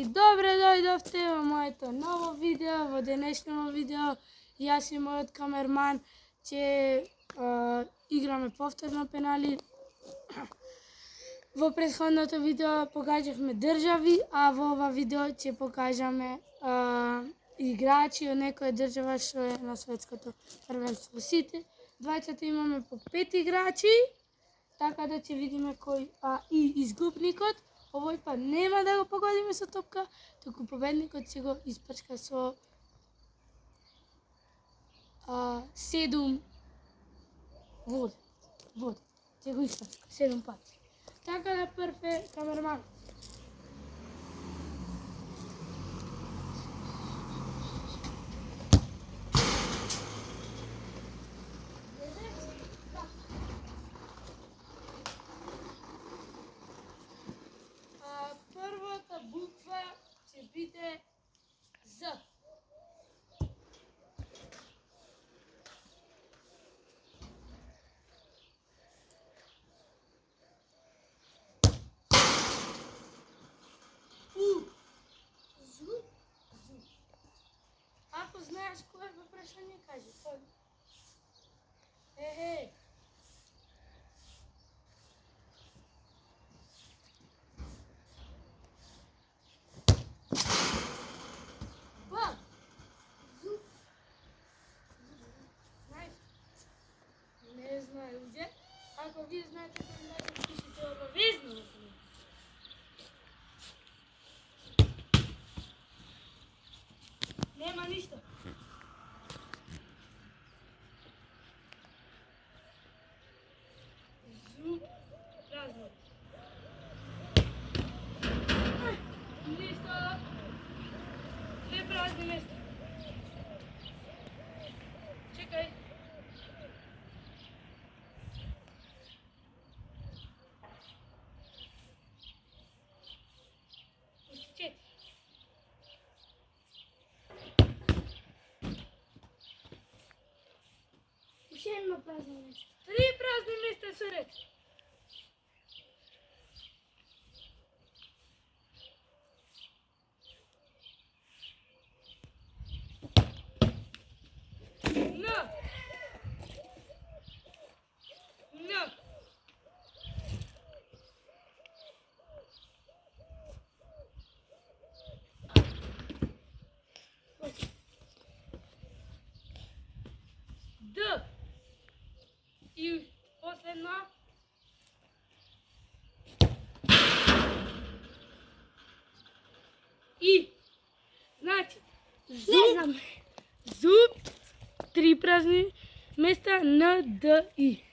И добре дојдовте во моето ново видео. Во денешното видео јас и мојот камерман ќе играме повторно пенали. Во претходното видео покажавме држави, а во ова видео ќе покажаме играчи од некоја држава што е на светското првенство. Сите двајцата имаме по 5 играчи, така да ќе видиме кој и изгубникот. Овој па нема да го погодиме со топка, туку победникот ќе го испрчка со 7 вода. Ќе го испрчка 7 пати. Така да прв е камерман. Првата буква ќе биде З. Ако знаеш кое е прашање, кажи. Б. Зуб. Знаеш? Не знае луѓе. Ако вие знаете, да пишете обавезно. Нема ништо. Зуб, празно. Ништо. Две празни места. Чекај. Уште 4. Уште едно празно место. 3 празни места се ред. Д. И последно. И. Значи, зуб, зуб, 3 празни места, Н, Д, И.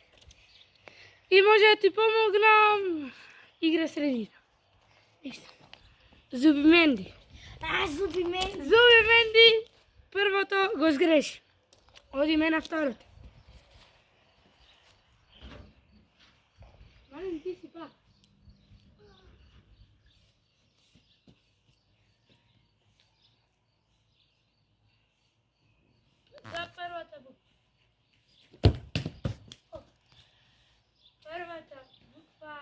И може да ти помогнам игра средина. Зубименди. Зубименди. Првото го сгреши. Одиме на второто. Малин, ти си пак. За првата буква. Првата буква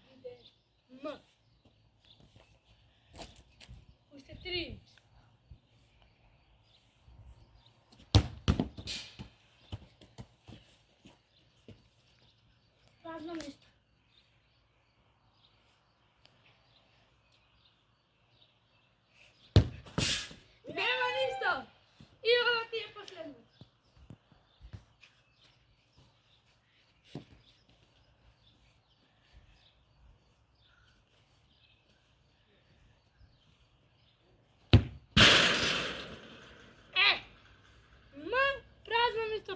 биде М. Уште 3. Празно место. Нема ништо. И ова ти е последно.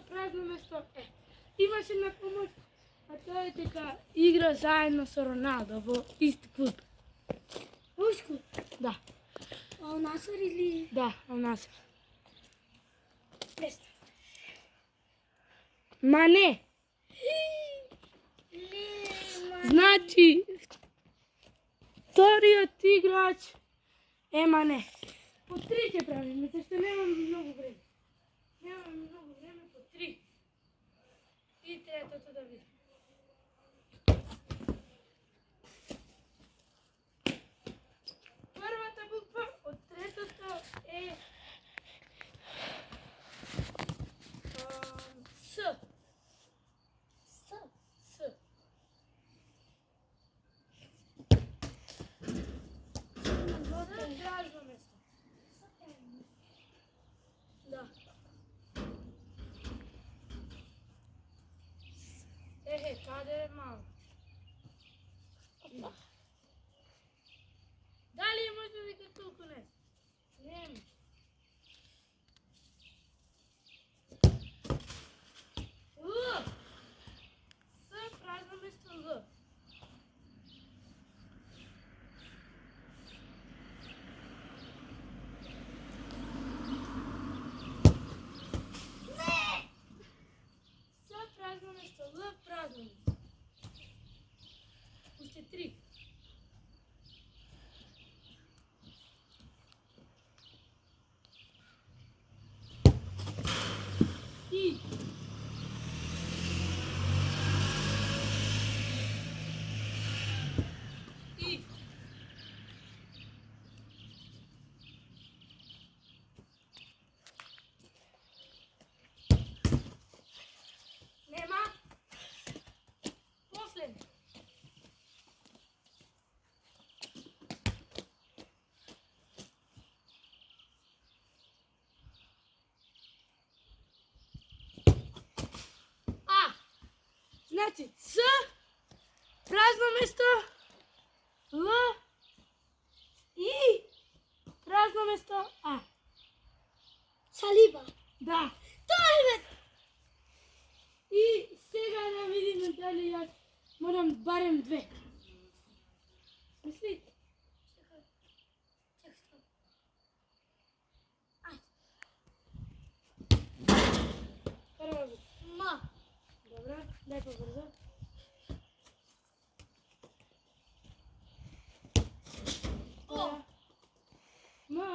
Празно место. Имаше на помош, а тоа е дека игра заедно со Роналдо во ист клуб. Вој клуб? Да. Ал Насер или? Да, Ал Насер. Ма не. Значи, вториот играч е Мане. По 3 ќе правиме, зашто немам многу време. По 3. И третото да видим. Првата буква толку не. Нема. Л. С празно место Л. Празно место, Л празно место. Уште 3. И. И. Нема. Последно. А. Значи Ц, празно место, Л, И, празно место, А. Салиба. Да. Тоа е бе. И сега да видиме дали јас морам барем 2. Мисли? Чекај. Чекај. Прво би. Ма. Добро, дај побрзо. О. Ма,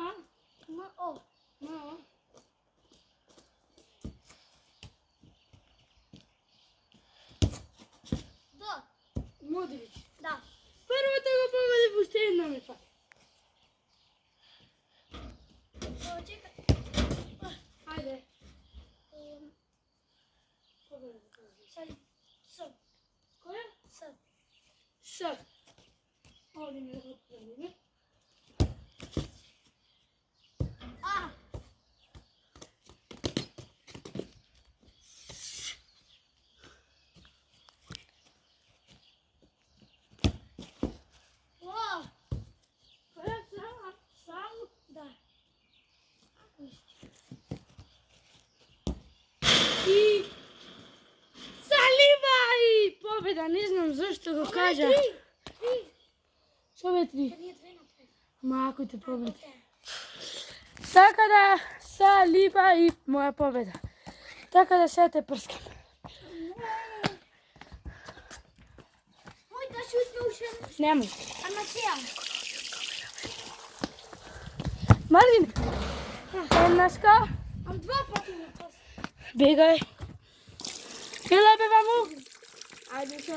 Ма о. ма. Да. Модрич. Да. Првото го победи, уште едно ми фали. О, чекај. Ајде. Победи. Сали. С. Која? С. С. Овде ми го отправиме. А. О. Која сам? Сам? Да. И Салиба и победа, не знам зашто го кажа. Три. Што бе 3? Па ние 2 направи. Мако те победи. Окей. Така да, Салиба и моја победа. Така да сега те прскам. Мој да шутне уште. Немој. Ама сега. Мартин, еднашка, Ам 2 пати на пас. бегај. Ела бе, маму. Ајде, ќе